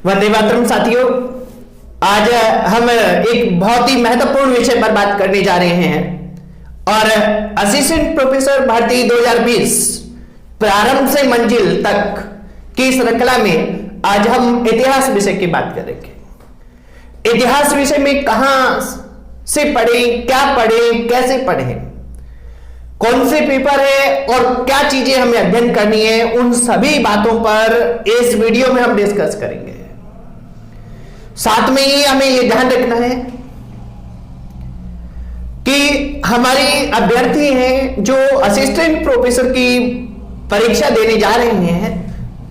वंदे मातरम साथियों, आज हम एक बहुत ही महत्वपूर्ण विषय पर बात करने जा रहे हैं और असिस्टेंट प्रोफेसर भर्ती 2020 प्रारंभ से मंजिल तक की श्रृंखला में आज हम इतिहास विषय की बात करेंगे। इतिहास विषय में कहां से पढ़ें, क्या पढ़ें, कैसे पढ़ें, कौन से पेपर है और क्या चीजें हमें अध्ययन करनी है, उन सभी बातों पर इस वीडियो में हम डिस्कस करेंगे। साथ में ही हमें यह ध्यान रखना है कि हमारी अभ्यर्थी हैं जो असिस्टेंट प्रोफेसर की परीक्षा देने जा रहे हैं,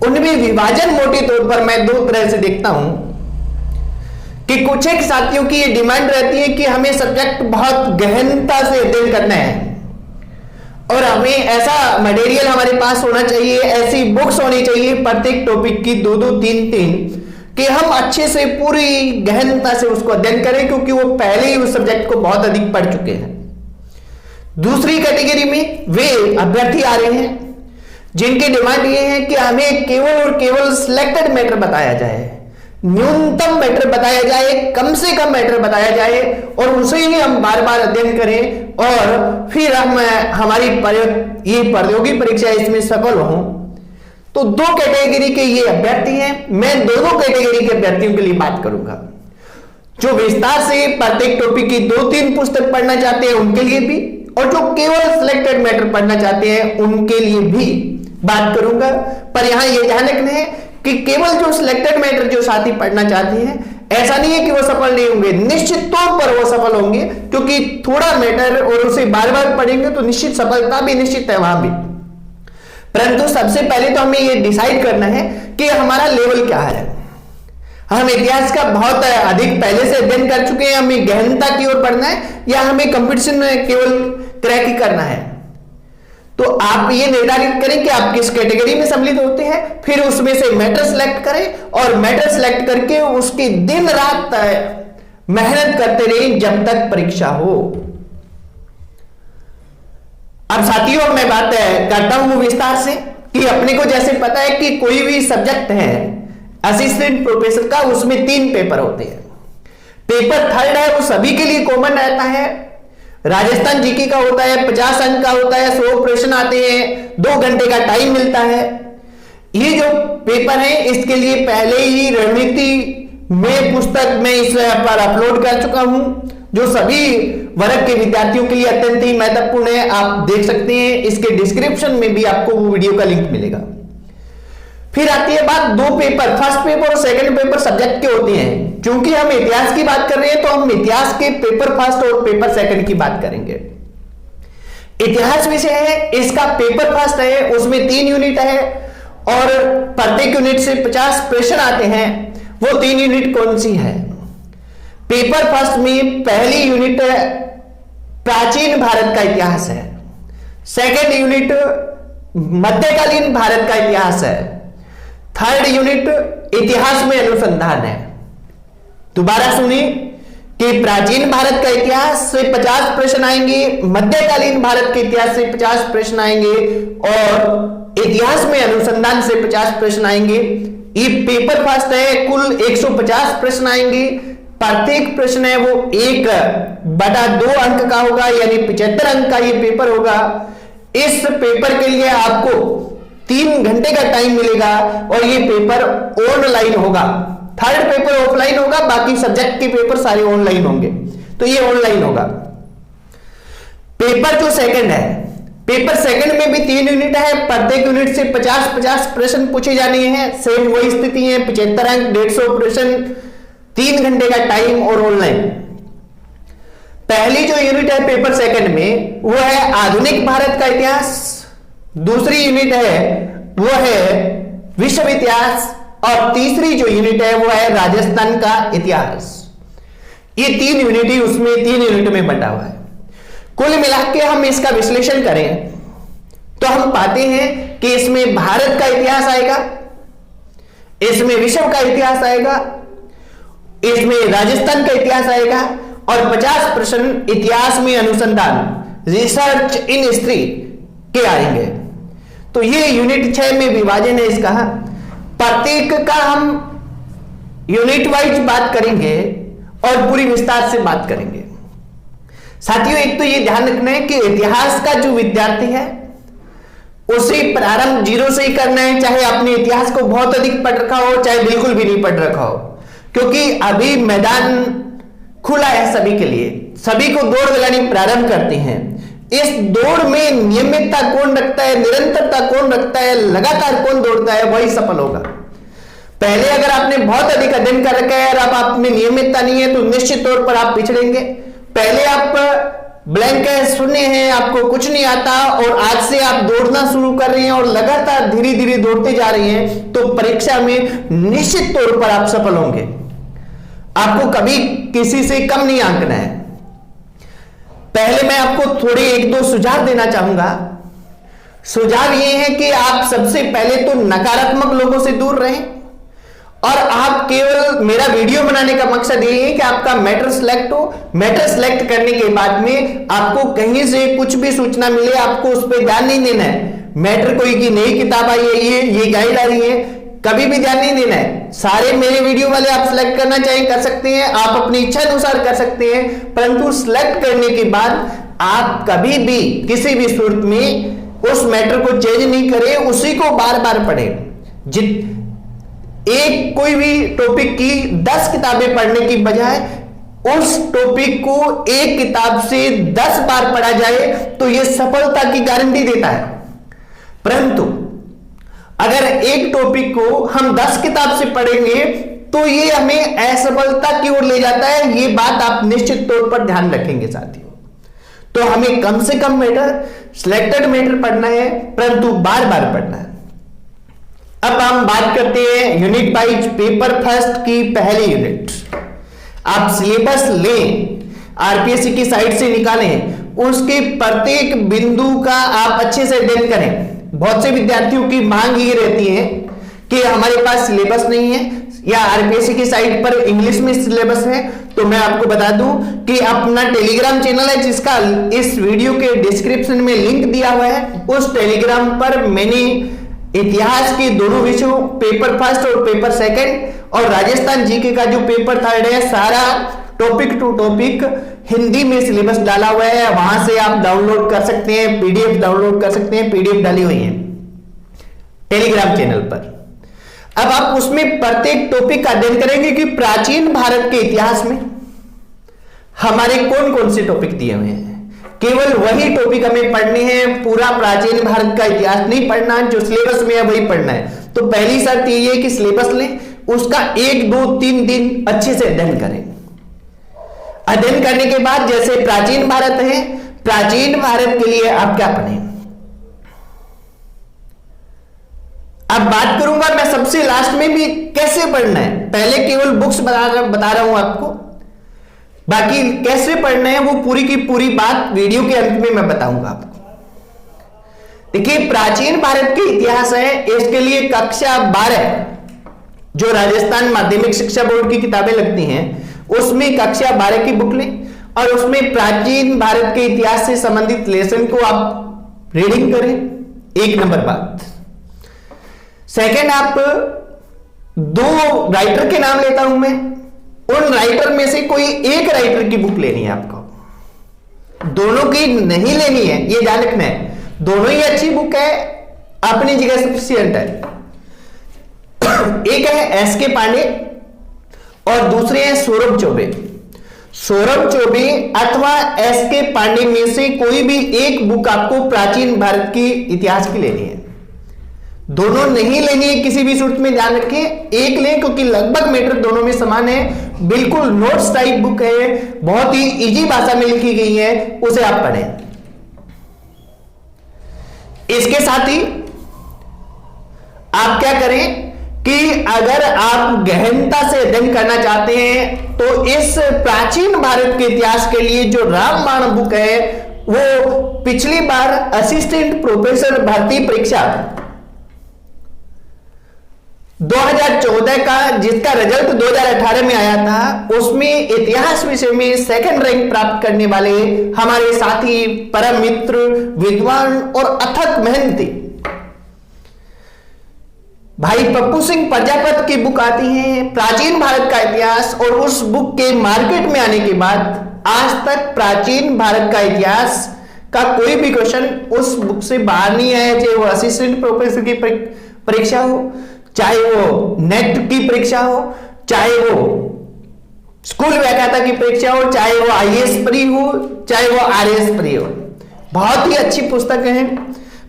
उनमें विभाजन मोटे तौर पर मैं दो तरह से देखता हूं कि कुछ एक साथियों की ये डिमांड रहती है कि हमें सब्जेक्ट बहुत गहनता से अध्ययन करना है और हमें ऐसा मटेरियल हमारे पास होना चाहिए, ऐसी बुक्स होनी चाहिए प्रत्येक टॉपिक की दो दो तीन तीन, कि हम अच्छे से पूरी गहनता से उसको अध्ययन करें, क्योंकि वो पहले ही उस सब्जेक्ट को बहुत अधिक पढ़ चुके हैं। दूसरी कैटेगरी में वे अभ्यर्थी आ रहे हैं जिनकी डिमांड ये है कि हमें केवल और केवल सिलेक्टेड मैटर बताया जाए, न्यूनतम मैटर बताया जाए, कम से कम मैटर बताया जाए और उसे ही हम बार बार अध्ययन करें और फिर हम हमारी ये प्रतियोगी परीक्षा इसमें सफल हों। तो दो कैटेगरी के ये अभ्यर्थी हैं। मैं दोनों कैटेगरी के अभ्यर्थियों के लिए बात करूंगा, जो विस्तार से प्रत्येक टॉपिक की दो तीन पुस्तक पढ़ना चाहते हैं उनके लिए भी, और जो केवल सिलेक्टेड मैटर पढ़ना चाहते हैं उनके लिए भी बात करूंगा। पर यहां यह ध्यान रखना है कि केवल जो सिलेक्टेड मैटर जो साथी पढ़ना चाहते हैं, ऐसा नहीं है कि वो सफल नहीं होंगे, निश्चित तौर पर वो सफल होंगे, क्योंकि थोड़ा मैटर और उसे बार बार पढ़ेंगे तो निश्चित सफलता भी निश्चित है वहां भी। परंतु सबसे पहले तो हमें ये डिसाइड करना है कि हमारा लेवल क्या है। हम इतिहास का बहुत अधिक पहले से अध्ययन कर चुके हैं, हमें गहनता की ओर बढ़ना है या हमें कंपटीशन में केवल क्रैक ही करना है। तो आप ये निर्धारित करें कि आप किस कैटेगरी में सम्मिलित होते हैं, फिर उसमें से मैटर सेलेक्ट करें और मैटर सेलेक्ट करके उसकी दिन रात मेहनत करते रहें जब तक परीक्षा हो। अब साथियों, मैं बात करता हूं विस्तार से कि अपने को जैसे पता है कि कोई भी सब्जेक्ट है असिस्टेंट प्रोफेसर का, उसमें 3 पेपर होते हैं। पेपर थर्ड है वो सभी के लिए कॉमन रहता है, राजस्थान जीके का होता है, 50 अंक का होता है, 100 प्रश्न आते हैं, 2 घंटे का टाइम मिलता है। ये जो पेपर है इसके लिए पहले ही रणनीति में पुस्तक में इस पर अपलोड कर चुका हूं, जो सभी वर्ग के विद्यार्थियों के लिए अत्यंत ही महत्वपूर्ण है। आप देख सकते हैं, इसके डिस्क्रिप्शन में भी आपको वो वीडियो का लिंक मिलेगा। फिर आती है बात 2 पेपर, फर्स्ट पेपर और सेकंड पेपर सब्जेक्ट के होते हैं। क्योंकि हम इतिहास की बात कर रहे हैं तो हम इतिहास के पेपर फर्स्ट और पेपर सेकंड की बात करेंगे। इतिहास विषय है, इसका पेपर फर्स्ट है, उसमें 3 यूनिट है और प्रत्येक यूनिट से 50 प्रश्न आते हैं। वो 3 यूनिट कौन सी है? पेपर फर्स्ट में पहली यूनिट प्राचीन भारत का इतिहास है, सेकंड यूनिट मध्यकालीन भारत का इतिहास है, थर्ड यूनिट इतिहास में अनुसंधान है। दोबारा सुनिए कि प्राचीन भारत का इतिहास से 50 प्रश्न आएंगे, मध्यकालीन भारत के इतिहास से 50 प्रश्न आएंगे और इतिहास में अनुसंधान से 50 प्रश्न आएंगे। ये पेपर फर्स्ट है, कुल 150 प्रश्न आएंगे। प्रत्येक प्रश्न है वो 1/2 अंक का होगा, यानी 75 अंक का ये पेपर होगा। इस पेपर के लिए आपको 3 घंटे का टाइम मिलेगा और ये पेपर ऑनलाइन होगा। थर्ड पेपर ऑफलाइन होगा, बाकी सब्जेक्ट के पेपर सारे ऑनलाइन होंगे, तो ये ऑनलाइन होगा। पेपर जो सेकंड है, पेपर सेकंड में भी 3 यूनिट है, प्रत्येक यूनिट से 50-50 प्रश्न पूछे जाने हैं। सेम वही स्थिति है, 75 अंक, 150 प्रश्न, 3 घंटे का टाइम और ऑनलाइन। पहली जो यूनिट है पेपर सेकंड में वो है आधुनिक भारत का इतिहास, दूसरी यूनिट है वो है विश्व इतिहास और तीसरी जो यूनिट है वो है राजस्थान का इतिहास। ये 3 यूनिट ही उसमें 3 यूनिट में बंटा हुआ है। कुल मिला के हम इसका विश्लेषण करें तो हम पाते हैं कि इसमें भारत का इतिहास आएगा, इसमें विश्व का इतिहास आएगा, इसमें राजस्थान का इतिहास आएगा और 50 प्रश्न इतिहास में अनुसंधान, रिसर्च इन हिस्ट्री के आएंगे। तो ये यूनिट 6 में विभाजन है इसका। प्रत्येक का हम यूनिट वाइज बात करेंगे और पूरी विस्तार से बात करेंगे। साथियों, एक तो ये ध्यान रखना है कि इतिहास का जो विद्यार्थी है उसे प्रारंभ जीरो से ही करना है, चाहे आपने इतिहास को बहुत अधिक पढ़ रखा हो चाहे बिल्कुल भी नहीं पढ़ रखा हो, क्योंकि अभी मैदान खुला है सभी के लिए। सभी को दौड़ लगानी प्रारंभ करते हैं। इस दौड़ में नियमितता कौन रखता है, निरंतरता कौन रखता है, लगातार कौन दौड़ता है, वही सफल होगा। पहले अगर आपने बहुत अधिक अध्ययन कर रखा है और अब आप में नियमितता नहीं है तो निश्चित तौर पर आप पिछड़ेंगे। पहले आप ब्लैंक है, शून्य है, आपको कुछ नहीं आता और आज से आप दौड़ना शुरू कर रहे हैं और लगातार धीरे धीरे दौड़ते जा रहे हैं, तो परीक्षा में निश्चित तौर पर आप सफल होंगे। आपको कभी किसी से कम नहीं आंकना है। पहले मैं आपको थोड़े एक दो सुझाव देना चाहूंगा। सुझाव यह है कि आप सबसे पहले तो नकारात्मक लोगों से दूर रहें और आप केवल, मेरा वीडियो बनाने का मकसद यही है कि आपका मैटर सिलेक्ट हो। मैटर सिलेक्ट करने के बाद में आपको कहीं से कुछ भी सूचना मिले, आपको उस पर ध्यान नहीं देना है। मैटर कोई की नई किताब आई है, ये गाइड आ रही है, कभी भी ध्यान नहीं देना है। सारे मेरे वीडियो वाले आप सिलेक्ट करना चाहें कर सकते हैं, आप अपनी इच्छा अनुसार कर सकते हैं, परंतु सिलेक्ट करने के बाद आप कभी भी किसी भी सूरत में उस मैटर को चेंज नहीं करें, उसी को बार बार पढ़ें। एक कोई भी टॉपिक की 10 किताबें पढ़ने की बजाय उस टॉपिक को एक किताब से 10 बार पढ़ा जाए तो यह सफलता की गारंटी देता है। परंतु अगर एक टॉपिक को हम 10 किताब से पढ़ेंगे तो यह हमें असफलता की ओर ले जाता है। यह बात आप निश्चित तौर पर ध्यान रखेंगे साथियों। तो हमें कम से कम मैटर, सिलेक्टेड मैटर पढ़ना है, परंतु बार बार पढ़ना है। अब हम बात करते हैं यूनिट वाइज पेपर फर्स्ट की पहली यूनिट। आप सिलेबस लें, आरपीएससी की साइट से निकालें, उसके प्रत्येक बिंदु का आप अच्छे से अध्ययन करें। बहुत से विद्यार्थियों की मांग ये रहती है कि हमारे पास सिलेबस नहीं है या आरपीएससी की साइट पर इंग्लिश में सिलेबस है। तो मैं आपको बता दूं कि अपना टेलीग्राम चैनल है जिसका इस वीडियो के डिस्क्रिप्शन में लिंक दिया हुआ है। उस टेलीग्राम पर मैंने इतिहास के दोनों विषयों, पेपर फर्स्ट और पेपर सेकंड और राजस्थान जीके का जो पेपर थर्ड है, सारा टॉपिक टू टॉपिक हिंदी में सिलेबस डाला हुआ है। वहां से आप डाउनलोड कर सकते हैं, पीडीएफ डाउनलोड कर सकते हैं, पीडीएफ डाली हुई है टेलीग्राम चैनल पर। अब आप उसमें प्रत्येक टॉपिक का अध्ययन करेंगे कि प्राचीन भारत के इतिहास में हमारे कौन कौन से टॉपिक दिए हुए हैं। केवल वही टॉपिक हमें पढ़ने हैं, पूरा प्राचीन भारत का इतिहास नहीं पढ़ना, जो सिलेबस में है वही पढ़ना है। तो पहली शर्त यही है कि सिलेबस लें, उसका 1, 2, 3 दिन अच्छे से अध्ययन करें। अध्ययन करने के बाद जैसे प्राचीन भारत है, प्राचीन भारत के लिए आप क्या पढ़ें। अब बात करूंगा मैं सबसे लास्ट में भी कैसे पढ़ना है। पहले केवल बुक्स बता रहा हूं आपको, बाकी कैसे पढ़ना है वो पूरी की पूरी बात वीडियो के अंत में मैं बताऊंगा आपको। देखिए, प्राचीन भारत के इतिहास है, इसके लिए कक्षा 12 जो राजस्थान माध्यमिक शिक्षा बोर्ड की किताबें लगती हैं उसमें कक्षा 12 की बुक लें और उसमें प्राचीन भारत के इतिहास से संबंधित लेसन को आप रीडिंग करें। 1 नंबर बात। सेकंड, आप 2 राइटर के नाम लेता हूं मैं, उन राइटर में से कोई एक राइटर की बुक लेनी है आपको। दोनों की नहीं लेनी है, ये ध्यान रखना है। दोनों ही अच्छी बुक है, अपनी जगह सफिशिएंट है। एक है एसके पांडे और दूसरे हैं सौरभ चौबे। सौरभ चौबे अथवा एसके पांडे में से कोई भी एक बुक आपको प्राचीन भारत की इतिहास की लेनी है। दोनों नहीं लेनी है किसी भी सूरत में, ध्यान रखें। एक लें क्योंकि लगभग मैटर दोनों में समान है, बिल्कुल नोट्स टाइप बुक है, बहुत ही इजी भाषा में लिखी गई है, उसे आप पढ़ें। इसके साथ ही आप क्या करें कि अगर आप गहनता से अध्ययन करना चाहते हैं तो इस प्राचीन भारत के इतिहास के लिए जो रामबाण बुक है वो पिछली बार असिस्टेंट प्रोफेसर भर्ती परीक्षा 2014 का जिसका रिजल्ट 2018 में आया था, उसमें इतिहास विषय में सेकंड रैंक प्राप्त करने वाले हमारे साथी, परम मित्र, विद्वान और अथक मेहनती भाई पप्पू सिंह प्रजापत की बुक आती है प्राचीन भारत का इतिहास, और उस बुक के मार्केट में आने के बाद आज तक प्राचीन भारत का इतिहास का कोई भी क्वेश्चन उस बुक से बाहर नहीं आया, चाहे वो असिस्टेंट प्रोफेसर की परीक्षा हो, चाहे वो नेट की परीक्षा हो, चाहे वो स्कूल व्याख्याता की परीक्षा हो, चाहे वो आईएएस प्री हो, चाहे वो आरएएस प्री हो। बहुत ही अच्छी पुस्तक है,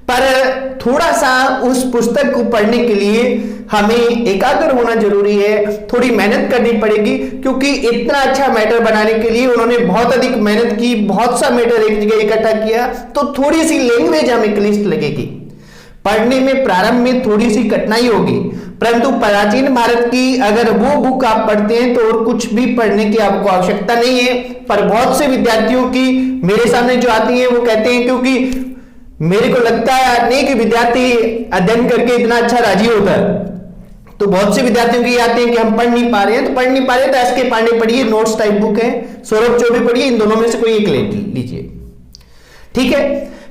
पर थोड़ा सा उस पुस्तक को पढ़ने के लिए हमें एकाग्र होना जरूरी है, थोड़ी मेहनत करनी पड़ेगी, क्योंकि इतना अच्छा मैटर बनाने के लिए उन्होंने बहुत अधिक मेहनत की, बहुत सा मैटर एक जगह इकट्ठा किया, तो थोड़ी सी लैंग्वेज हमें क्लिष्ट लगेगी, पढ़ने में प्रारंभ में थोड़ी सी कठिनाई होगी, परंतु प्राचीन भारत की अगर वो बुक आप पढ़ते हैं तो और कुछ भी पढ़ने की आपको आवश्यकता नहीं है। पर बहुत से विद्यार्थियों की मेरे सामने जो आती है वो कहते हैं, क्योंकि मेरे को लगता है नहीं कि विद्यार्थी अध्ययन करके इतना अच्छा राजी होता है, तो बहुत से विद्यार्थियों की आते हैं कि हम पढ़ नहीं पा रहे हैं, तो पढ़ नहीं पा रहे हैं तो एसके पांडे पढ़िए, नोट्स टाइप बुक है, सौरभ चौबे पढ़िए, इन दोनों में से कोई एक ले लीजिए। ठीक है,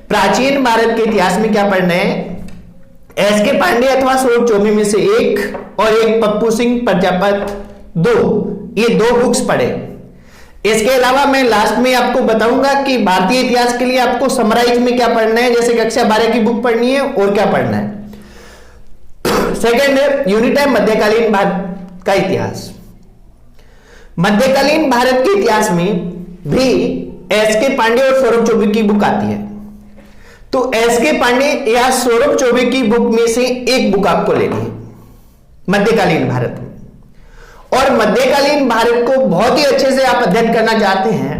प्राचीन भारत के इतिहास में क्या पढ़ना है, एसके पांडे अथवा सौरभ चौबे में से एक, और एक पप्पू सिंह प्रजापत, ये दो बुक्स पढ़े। इसके अलावा मैं लास्ट में आपको बताऊंगा कि भारतीय इतिहास के लिए आपको समराइज में क्या पढ़ना है, जैसे कक्षा 12 की बुक पढ़नी है और क्या पढ़ना है। सेकंड यूनिट है मध्यकालीन भारत का इतिहास। मध्यकालीन भारत के इतिहास में भी एसके पांडे और सौरभ चौबे की बुक आती है, तो एसके पांडे या सौरभ चौबे की बुक में से एक बुक आपको लेनी है मध्यकालीन भारत में। और मध्यकालीन भारत को बहुत ही अच्छे से आप अध्ययन करना चाहते हैं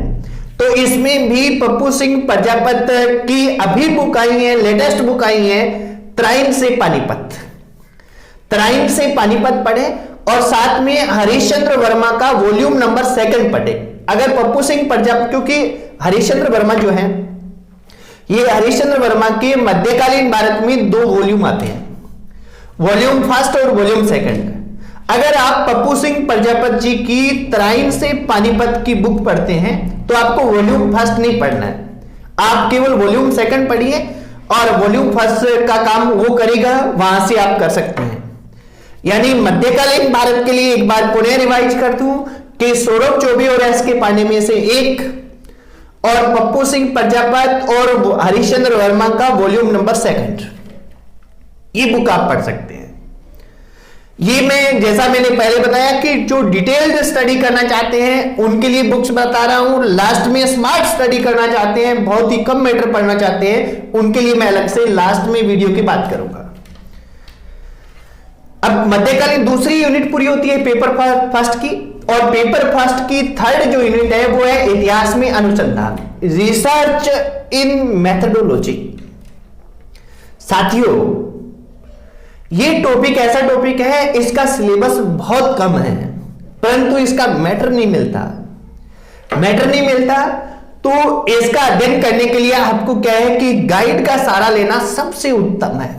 तो इसमें भी पप्पू सिंह प्रजापत की अभी बुक आई है, लेटेस्ट बुक आई है, तराइन से पानीपत। तराइन से पानीपत पढ़े और साथ में हरिश्चंद्र वर्मा का वॉल्यूम नंबर 2 पढ़े। अगर पप्पू सिंह प्रजापत, क्योंकि हरिश्चंद्र वर्मा जो है, ये हरिश्चंद्र वर्मा के मध्यकालीन भारत में 2 वॉल्यूम आते हैं, वॉल्यूम 1 और वॉल्यूम 2। अगर आप पप्पू सिंह प्रजापत जी की तराइन से पानीपत की बुक पढ़ते हैं तो आपको वॉल्यूम 1 नहीं पढ़ना है, आप केवल वॉल्यूम 2 पढ़िए और वॉल्यूम 1 का काम वो करेगा, वहां से आप कर सकते हैं। यानी मध्यकालीन भारत के लिए एक बार पुनः रिवाइज कर दूं कि सौरभ चौबे और एसके पांडे में से एक, और पप्पू सिंह प्रजापत और हरिश्चंद्र वर्मा का वॉल्यूम नंबर 2, ये बुक आप पढ़ सकते हैं। ये मैं जैसा मैंने पहले बताया कि जो डिटेल्ड स्टडी करना चाहते हैं उनके लिए बुक्स बता रहा हूं, लास्ट में स्मार्ट स्टडी करना चाहते हैं, बहुत ही कम मैटर पढ़ना चाहते हैं, उनके लिए मैं अलग से लास्ट में वीडियो की बात करूंगा। अब मध्यकालीन दूसरी यूनिट पूरी होती है पेपर फर्स्ट की, और पेपर फर्स्ट की 3rd जो यूनिट है वो है इतिहास में अनुसंधान, रिसर्च इन मेथडोलॉजी। साथियों, ये टॉपिक ऐसा टॉपिक है, इसका सिलेबस बहुत कम है, परंतु इसका मैटर नहीं मिलता, तो इसका अध्ययन करने के लिए आपको क्या है कि गाइड का सहारा लेना सबसे उत्तम है।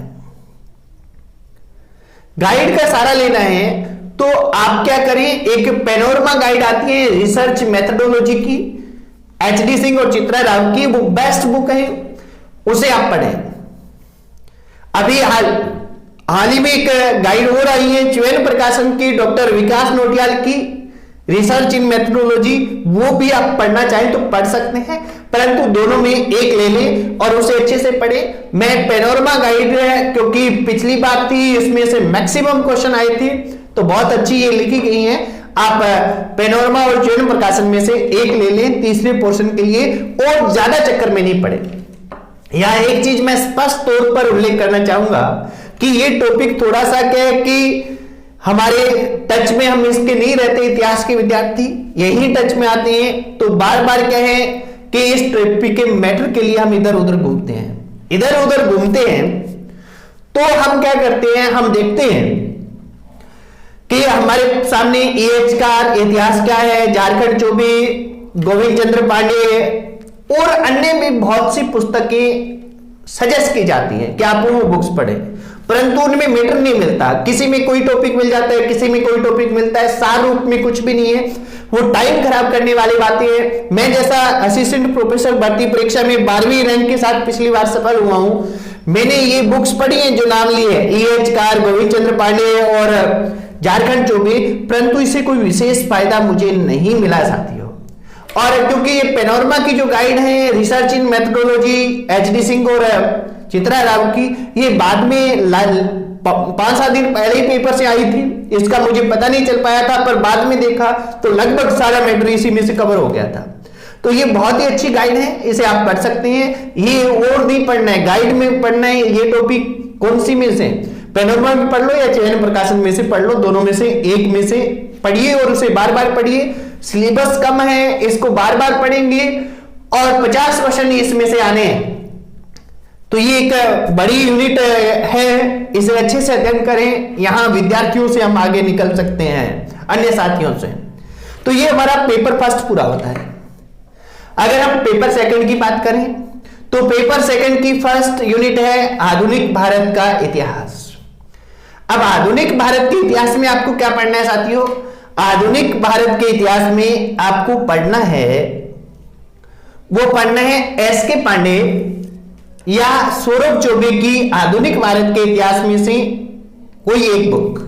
गाइड का सहारा लेना है तो आप क्या करें, एक पेनोरमा गाइड आती है रिसर्च मेथडोलॉजी की, एचडी सिंह और चित्रा राव की, वो बेस्ट बुक है, उसे आप पढ़ें। अभी हाल ही में एक गाइड हो रही है च्वेन प्रकाशन की, डॉक्टर विकास नोटियाल की, रिसर्च इन मेथडोलॉजी, वो भी आप पढ़ना चाहें तो पढ़ सकते हैं, परंतु दोनों में एक ले लें और उसे अच्छे से पढ़ें। मैं पेनोरमा गाइड है, क्योंकि पिछली बार थी इसमें से मैक्सिमम क्वेश्चन आए थे, तो बहुत अच्छी ये लिखी गई है, आप पेनोरमा और च्वेन प्रकाशन में से एक ले लें तीसरे पोर्शन के लिए, और ज्यादा चक्कर में नहीं पड़े। यहां एक चीज मैं स्पष्ट तौर पर उल्लेख करना चाहूंगा कि ये टॉपिक थोड़ा सा क्या है कि हमारे टच में हम इसके नहीं रहते, इतिहास के विद्यार्थी यही टच में आते हैं, तो बार बार क्या है कि इस टॉपिक के मैटर के लिए हम इधर उधर घूमते हैं, तो हम क्या करते हैं, हम देखते हैं कि हमारे सामने EH का इतिहास क्या है, झारखंड चौबे, गोविंद चंद्र पांडे और अन्य भी बहुत सी पुस्तकें सजेस्ट की जाती हैं कि आप वो बुक्स पढ़ें, परंतु उनमें मैटर नहीं मिलता। किसी में कोई टॉपिक मिल जाता है, किसी में कोई टॉपिक मिलता है, सार रूप में कुछ भी नहीं है, वो टाइम खराब करने वाली बातें हैं। मैं जैसा असिस्टेंट प्रोफेसर भर्ती परीक्षा में 12वीं रैंक के साथ पिछली बार सफल हुआ हूं, मैंने ये बुक्स पढ़ी हैं जो नाम लिए है, E.H. कार, गोविंद चंद्र पांडे और झारखंड चौबे, परंतु इससे कोई विशेष फायदा मुझे नहीं मिला साथियों। और क्योंकि ये पेनोरमा की जो गाइड है रिसर्च इन मेथोडोलॉजी HD सिंह और चित्रा राव की, ये बाद में 5-7 दिन पहले ही पेपर से आई थी, इसका मुझे पता नहीं चल पाया था, पर बाद में देखा तो लगभग सारा मैटर इसी में से कवर हो गया था। तो ये बहुत ही अच्छी गाइड है, इसे आप पढ़ सकते हैं। ये और नहीं पढ़ना है, गाइड में पढ़ना है। ये टॉपिक कौन सी में से, पेनोरमा में पढ़ लो या चयन प्रकाशन में से पढ़ लो, दोनों में से एक में से पढ़िए और उसे बार बार पढ़िए। सिलेबस कम है, इसको बार बार पढ़ेंगे और 50 क्वेश्चन इसमें से आने हैं। तो ये एक बड़ी यूनिट है, इसे अच्छे से अध्ययन करें। यहां विद्यार्थियों से हम आगे निकल सकते हैं, अन्य साथियों से। तो ये हमारा पेपर फर्स्ट पूरा होता है। अगर हम पेपर सेकंड की बात करें तो पेपर सेकंड की फर्स्ट यूनिट है आधुनिक भारत का इतिहास। अब आधुनिक भारत के इतिहास में आपको क्या पढ़ना है साथियों? आधुनिक भारत के इतिहास में आपको पढ़ना है, वो पढ़ना है S.K. पांडे या सौरभ चौबे की आधुनिक भारत के इतिहास में से कोई एक बुक।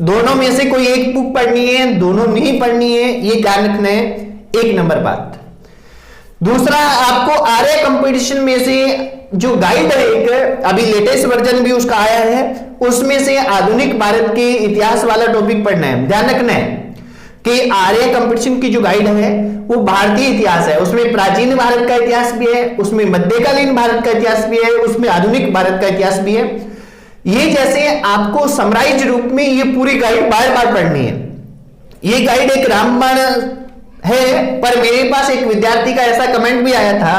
दोनों में से कोई एक बुक पढ़नी है, दोनों नहीं पढ़नी है, ये ध्यान रखना है। 1 नंबर बात। दूसरा, आपको आर्य कंपटीशन में से जो गाइड है, एक अभी लेटेस्ट वर्जन भी उसका आया है, उसमें से आधुनिक भारत के इतिहास वाला टॉपिक पढ़ना है। ध्यान रखना है कि आर्य कंपटीशन की जो गाइड है वो भारतीय इतिहास है, उसमें प्राचीन भारत का इतिहास भी है, उसमें मध्यकालीन भारत का इतिहास भी है, उसमें आधुनिक भारत का इतिहास भी है। ये जैसे आपको समराइज रूप में ये पूरी गाइड बार बार पढ़नी है। ये गाइड एक रामबाण है, पर मेरे पास एक विद्यार्थी का ऐसा कमेंट भी आया था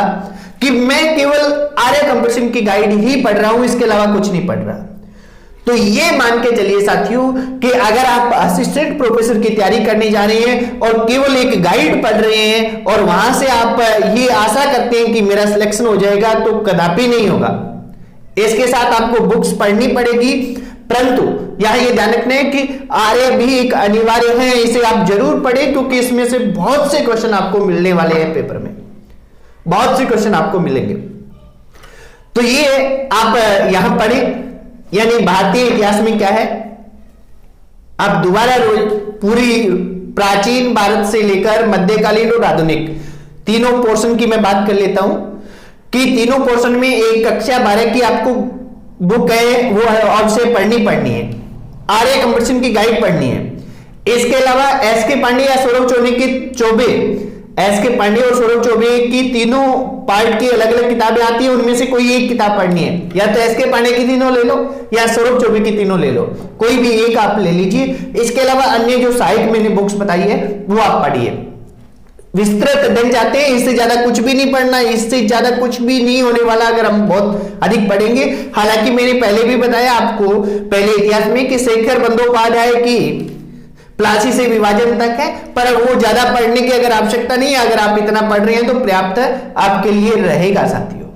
कि मैं केवल आर्य कंपटीशन की गाइड ही पढ़ रहा हूं, इसके अलावा कुछ नहीं पढ़ रहा। तो ये मान के चलिए साथियों कि अगर आप असिस्टेंट प्रोफेसर की तैयारी करने जा रहे हैं और केवल एक गाइड पढ़ रहे हैं और वहां से आप ये आशा करते हैं कि मेरा सिलेक्शन हो जाएगा, तो कदापि नहीं होगा। इसके साथ आपको बुक्स पढ़नी पड़ेगी, परंतु यहां ये ध्यान रखना है कि आर्य भी एक अनिवार्य है, इसे आप जरूर पढ़ें क्योंकि इसमें से बहुत से क्वेश्चन आपको मिलने वाले हैं पेपर में, बहुत से क्वेश्चन आपको मिलेंगे। तो ये आप यहां पढ़ें। यानी भारतीय इतिहास में क्या है, आप दोबारा रोज पूरी प्राचीन भारत से लेकर मध्यकालीन और आधुनिक तीनों पोर्शन की मैं बात कर लेता हूं कि तीनों पोर्शन में एक कक्षा 12 की आपको बुक है, वो आपसे पढ़नी है। आर्य कंपटीशन की गाइड पढ़नी है। इसके अलावा S.K. पांडे या सौरभ चौबे S.K. पांडे और सौरभ चौबे की तीनों पार्ट की अलग अलग किताबें आती है, उनमें से कोई एक किताब पढ़नी है। या तो S.K. पांडे की तीनों ले लो या सौरभ चौबे की तीनों ले लो, कोई भी एक आप ले लीजिए। इसके अलावा अन्य जो साइट मैंने बुक्स बताई है वो आप पढ़िए। विस्तृत अध्ययन चाहते हैं, इससे ज्यादा कुछ भी नहीं पढ़ना, इससे ज्यादा कुछ भी नहीं होने वाला अगर हम बहुत अधिक पढ़ेंगे। हालांकि मैंने पहले भी बताया आपको पहले इतिहास में कि शेखर बंदोपाध्याय की प्लासी से विभाजन तक है, पर वो ज्यादा पढ़ने की अगर आवश्यकता नहीं है। अगर आप इतना पढ़ रहे हैं तो पर्याप्त आपके लिए रहेगा साथियों।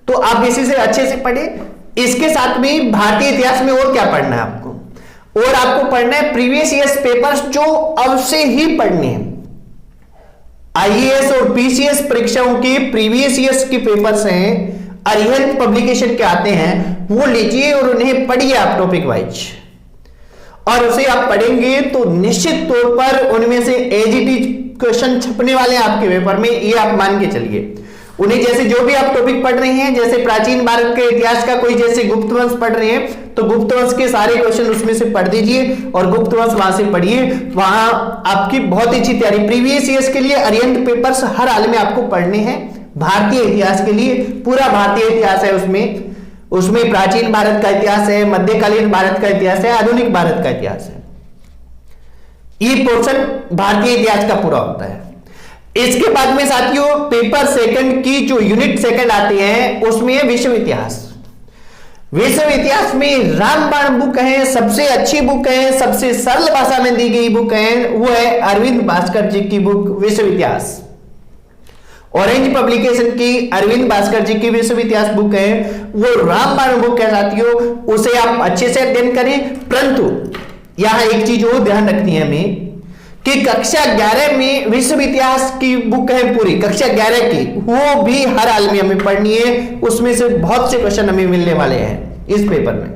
तो आप इसी से अच्छे से पढ़े। इसके साथ में भारतीय इतिहास में और क्या पढ़ना है आपको, और आपको पढ़ना है प्रीवियस ईयर्स पेपर्स जो अवश्य ही पढ़ने हैं। IAS और PCS परीक्षाओं के प्रीवियस ईयर्स के पेपर्स हैं, अरिहंत पब्लिकेशन के आते हैं, वो लीजिए और उन्हें पढ़िए आप टॉपिक वाइज। और उसे आप पढ़ेंगे तो निश्चित तौर पर उनमें से AGT क्वेश्चन छपने वाले हैं आपके पेपर में, ये आप मान के चलिए। उन्हें जैसे जो भी आप टॉपिक पढ़ रहे हैं, जैसे प्राचीन भारत के इतिहास का कोई जैसे गुप्त वंश पढ़ रहे हैं तो गुप्त वंश के सारे क्वेश्चन उसमें से पढ़ दीजिए और गुप्त वंश वहां से पढ़िए। वहां आपकी बहुत अच्छी तैयारी। प्रीवियस ईयर्स के लिए अरिहंत पेपर्स हर हाल में आपको पढ़ने हैं। भारतीय इतिहास के लिए पूरा भारतीय इतिहास है, उसमें प्राचीन भारत का इतिहास है, मध्यकालीन भारत का इतिहास है, आधुनिक भारत का इतिहास है। ये पोर्शन भारतीय इतिहास का पूरा होता है। इसके बाद में साथियों पेपर सेकंड की जो यूनिट सेकंड आती है उसमें है विश्व इतिहास। विश्व इतिहास में रामबाण बुक है, सबसे अच्छी बुक है, सबसे सरल भाषा में दी गई बुक है, वो है अरविंद भास्कर जी की बुक विश्व इतिहास। ऑरेंज पब्लिकेशन की अरविंद भास्कर जी की विश्व इतिहास बुक है, वो रामबाण बुक है साथियों। उसे आप अच्छे से अध्ययन करें, परंतु यहां एक चीज और ध्यान रखनी है हमें कि कक्षा 11 में विश्व इतिहास की बुक है पूरी, कक्षा 11 की, वो भी हर हाल में हमें पढ़नी है। उसमें से बहुत से क्वेश्चन हमें मिलने वाले हैं इस पेपर में।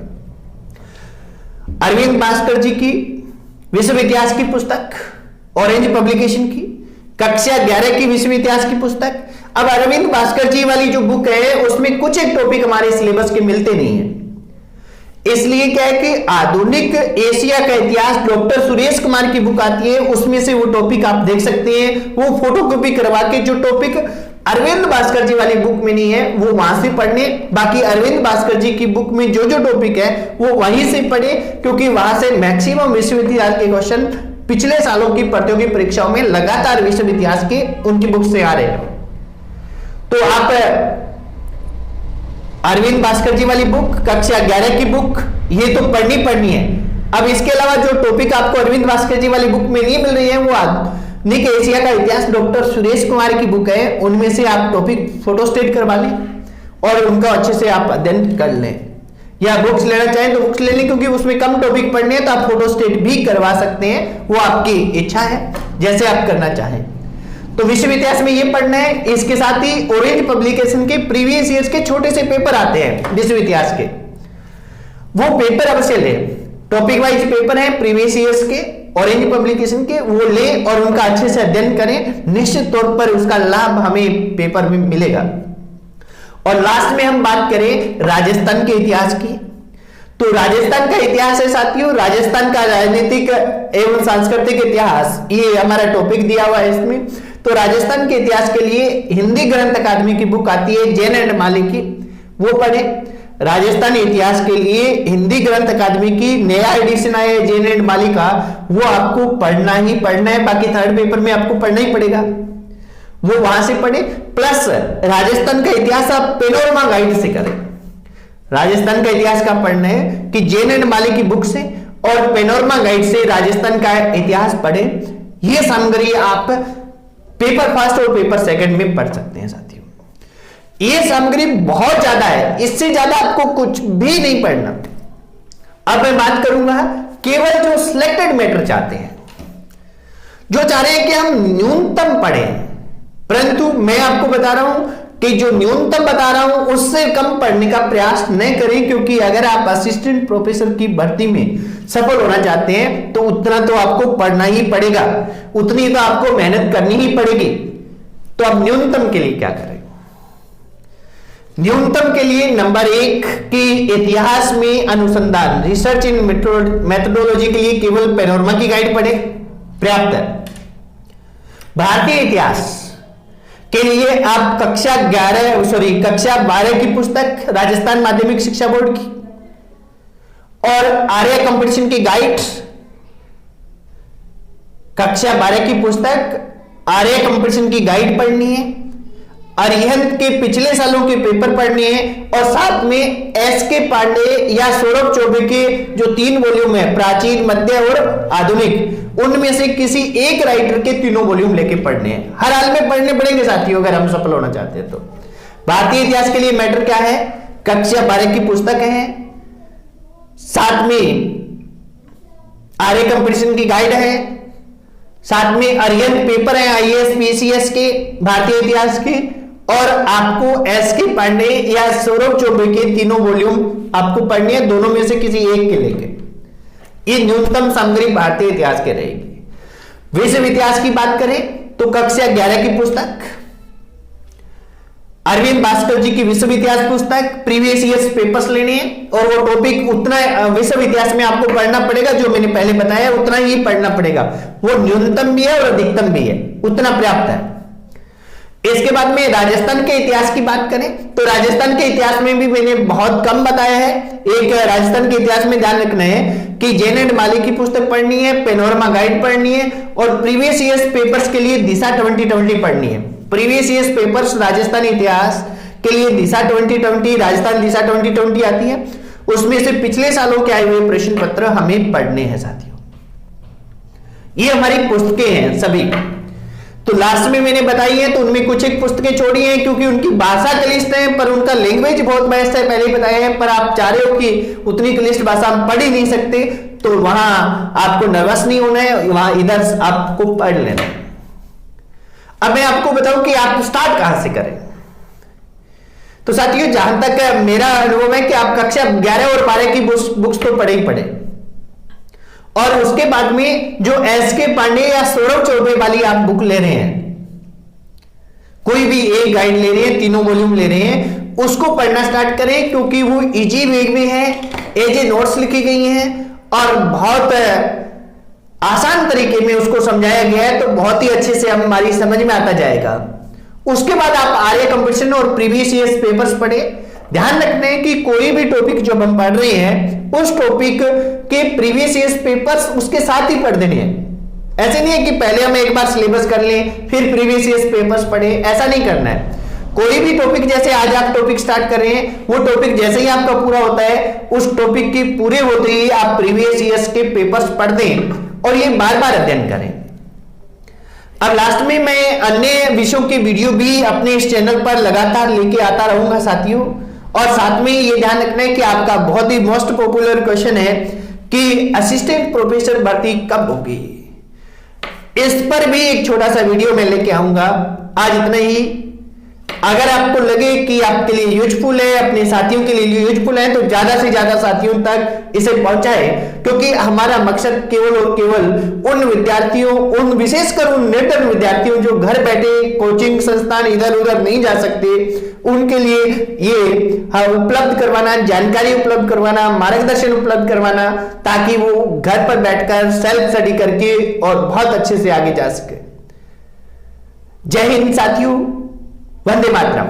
अरविंद भास्कर जी की विश्व इतिहास की पुस्तक, ऑरेंज पब्लिकेशन की, कक्षा 11 की विश्व इतिहास की पुस्तक। अब अरविंद भास्कर जी वाली जो बुक है उसमें कुछ एक टॉपिक हमारे सिलेबस के मिलते नहीं है, इसलिए क्या है कि आधुनिक एशिया का इतिहास डॉक्टर सुरेश कुमार की बुक आती है, उसमें से वो टॉपिक आप देख सकते हैं। वो फोटोकॉपी करवा के जो टॉपिक अरविंद भास्कर जी वाली बुक में नहीं है वो वहां से पढ़ने, बाकी अरविंद भास्कर जी की बुक में जो जो टॉपिक है वो वहीं से पढ़े, क्योंकि वहां से मैक्सिमम विश्व इतिहास के क्वेश्चन पिछले सालों की प्रतियोगी परीक्षाओं में लगातार विश्व इतिहास के उनकी बुक से आ रहे हैं। तो आप अरविंद भास्कर जी वाली बुक, कक्षा 11 की बुक, ये तो पढ़नी है। अब इसके अलावा जो टॉपिक आपको अरविंद भास्कर जी वाली बुक में नहीं मिल रही है वो आधुनिक एशिया का इतिहास डॉक्टर सुरेश कुमार की बुक है, उनमें से आप टॉपिक फोटोस्टेट करवा लें और उनका अच्छे से आप अध्ययन कर लें, या बुक्स लेना चाहें तो बुक्स ले लें, क्योंकि उसमें कम टॉपिक पढ़ने हैं तो आप फोटोस्टेट भी करवा सकते हैं, वो आपकी इच्छा है जैसे आप करना चाहें। तो विश्व इतिहास में ये पढ़ना है। इसके साथ ही ऑरेंज पब्लिकेशन के प्रीवियस ईयर्स के छोटे से पेपर आते हैं विश्व इतिहास के, वो पेपर अवश्य ले, टॉपिक वाइज पेपर है प्रीवियस ईयर्स के ऑरेंज पब्लिकेशन के, वो ले और उनका अच्छे से अध्ययन करें, निश्चित तौर पर उसका लाभ हमें पेपर में मिलेगा। और लास्ट में हम बात करें राजस्थान के इतिहास की, तो राजस्थान का इतिहास है साथियों, राजस्थान का राजनीतिक एवं सांस्कृतिक इतिहास, ये हमारा टॉपिक दिया हुआ है इसमें। तो राजस्थान के इतिहास के लिए हिंदी ग्रंथ अकादमी की बुक आती है जैन एंड माली की, वो पढ़े। राजस्थानी इतिहास के लिए हिंदी ग्रंथ अकादमी की नया एडिशन आया है जैन एंड माली का, वो आपको पढ़ना ही पढ़ना है, बाकी थर्ड पेपर में आपको पढ़ना ही पड़ेगा, वो वहां से पढ़े। प्लस राजस्थान का इतिहास आप पेनोरमा गाइड से करें। राजस्थान का इतिहास का पढ़ना है कि जैन एंड माली की बुक से और पेनोरमा गाइड से राजस्थान का इतिहास पढ़े। ये सामग्री आप पेपर फर्स्ट और पेपर सेकंड में पढ़ सकते हैं साथियों। ये सामग्री बहुत ज्यादा है, इससे ज्यादा आपको कुछ भी नहीं पढ़ना। अब मैं बात करूंगा केवल जो सिलेक्टेड मैटर चाहते हैं, जो चाह रहे हैं कि हम न्यूनतम पढ़ें, परंतु मैं आपको बता रहा हूं कि जो न्यूनतम बता रहा हूं उससे कम पढ़ने का प्रयास न करें, क्योंकि अगर आप असिस्टेंट प्रोफेसर की भर्ती में सफल होना चाहते हैं तो उतना तो आपको पढ़ना ही पड़ेगा, उतनी तो आपको मेहनत करनी ही पड़ेगी। तो अब न्यूनतम के लिए क्या करें? न्यूनतम के लिए नंबर 1 की इतिहास में अनुसंधान, रिसर्च इन मेथोडोलॉजी के लिए केवल पेनोरमा की गाइड पढ़े, पर्याप्त है। भारतीय इतिहास के लिए आप कक्षा 12 की पुस्तक राजस्थान माध्यमिक शिक्षा बोर्ड की और आर्य कंपटीशन की गाइड, कक्षा 12 की पुस्तक आर्य कंपटीशन की गाइड पढ़नी है, अरिहंत के पिछले सालों के पेपर पढ़ने हैं, और साथ में एस.के. पांडे या सौरभ चौबे के जो 3 वॉल्यूम है, प्राचीन, मध्य और आधुनिक, उनमें से किसी एक राइटर के 3 वॉल्यूम लेके पढ़ने हैं। हर हाल में पढ़ने पड़ेंगे साथियों अगर हम सफल होना चाहते हैं तो। भारतीय इतिहास के लिए मैटर क्या है? कक्षा 12 की पुस्तक है, साथ में आर्य कंपटीशन की गाइड है, साथ में अरिहंत पेपर है आईएएस पीसीएस के भारतीय इतिहास के, और आपको एस.के. पांडे या सौरभ चौबे के 3 वॉल्यूम आपको पढ़नी है, दोनों में से किसी एक के लेके। ये न्यूनतम सामग्री भारतीय इतिहास के रहेगी। विश्व इतिहास की बात करें तो कक्षा 11 की पुस्तक, अरविंद भास्कर जी की विश्व इतिहास पुस्तक, प्रीवियस ईयर्स पेपर्स लेने हैं, और वो टॉपिक उतना विश्व इतिहास में आपको पढ़ना पड़ेगा जो मैंने पहले बताया, उतना ही पढ़ना पड़ेगा। वो न्यूनतम भी है और अधिकतम भी है, उतना पर्याप्त है। इसके बाद में राजस्थान के इतिहास की बात करें तो राजस्थान के इतिहास में भी मैंने बहुत कम बताया है। एक राजस्थान के इतिहास में ध्यान रखना है कि जैन एंड माली की पुस्तक पढ़नी है, पेनोरमा गाइड पढ़नी है, और प्रीवियस ईयर्स पेपर्स के लिए दिशा 2020 पढ़नी है। प्रीवियस ईयर्स पेपर्स राजस्थान इतिहास के लिए दिशा 2020, राजस्थान दिशा 2020 आती है, उसमें से पिछले सालों के आए हुए प्रश्न पत्र हमें पढ़ने हैं साथियों। ये हमारी पुस्तकें हैं सभी, तो लास्ट में मैंने बताई है, तो उनमें कुछ एक पुस्तकें छोड़ी हैं क्योंकि उनकी भाषा क्लिष्ट है, पर उनका लैंग्वेज बहुत बेस्ट है, पहले ही बताया है। पर आप चाह रहे हो कि उतनी क्लिष्ट भाषा हम पढ़ ही नहीं सकते, तो वहां आपको नर्वस नहीं होना है, वहां इधर आपको पढ़ लेना है। अब मैं आपको बताऊं कि आप स्टार्ट कहां से करें। तो साथियों, जहां तक मेरा अनुभव है कि आप कक्षा 11 और 12 की बुक्स तो पढ़े ही पढ़े, और उसके बाद में जो एस.के. पांडे या सौरभ चौबे वाली आप बुक ले रहे हैं, कोई भी एक गाइड ले रहे हैं, तीनों वॉल्यूम ले रहे हैं, उसको पढ़ना स्टार्ट करें, क्योंकि वो इजी वे में है, एज ए नोट्स लिखी गई हैं और बहुत आसान तरीके में उसको समझाया गया है, तो बहुत ही अच्छे से हमारी समझ में आता जाएगा। उसके बाद आप आर्य कंपटीशन और प्रीवियस ईयर्स पेपर्स पढ़े। ध्यान रखना है कि कोई भी टॉपिक जब हम पढ़ रहे हैं, उस टॉपिक के प्रीवियस ईयर्स पेपर्स उसके साथ ही पढ़ देने हैं। ऐसे नहीं है कि पहले हम एक बार सिलेबस कर लें फिर प्रीवियस ईयर्स पेपर्स पढ़े, ऐसा नहीं करना है। कोई भी टॉपिक, जैसे आज आप टॉपिक स्टार्ट कर रहे हैं, वो टॉपिक जैसे ही आपका पूरा होता है, उस टॉपिक के पूरे होते ही आप प्रीवियस ईयर्स के पेपर्स पढ़ दें और ये बार बार अध्ययन करें। अब लास्ट में मैं अन्य विषयों की वीडियो भी अपने इस चैनल पर लगातार लेके आता रहूंगा साथियों। और साथ में ये ध्यान रखना है कि आपका बहुत ही मोस्ट पॉपुलर क्वेश्चन है कि असिस्टेंट प्रोफेसर भर्ती कब होगी, इस पर भी एक छोटा सा वीडियो मैं लेके आऊंगा। आज इतना ही। अगर आपको लगे कि आपके लिए यूजफुल है, अपने साथियों के लिए यूजफुल है, तो ज्यादा से ज्यादा साथियों तक इसे पहुंचाएं, क्योंकि हमारा मकसद केवल और केवल उन विद्यार्थियों, उन विशेषकर उन निर्धन विद्यार्थियों जो घर बैठे कोचिंग संस्थान इधर उधर नहीं जा सकते, उनके लिए ये उपलब्ध करवाना, जानकारी उपलब्ध करवाना, मार्गदर्शन उपलब्ध करवाना, ताकि वो घर पर बैठकर सेल्फ स्टडी करके और बहुत अच्छे से आगे जा सके। जय हिंद साथियों, वंदे मातरम।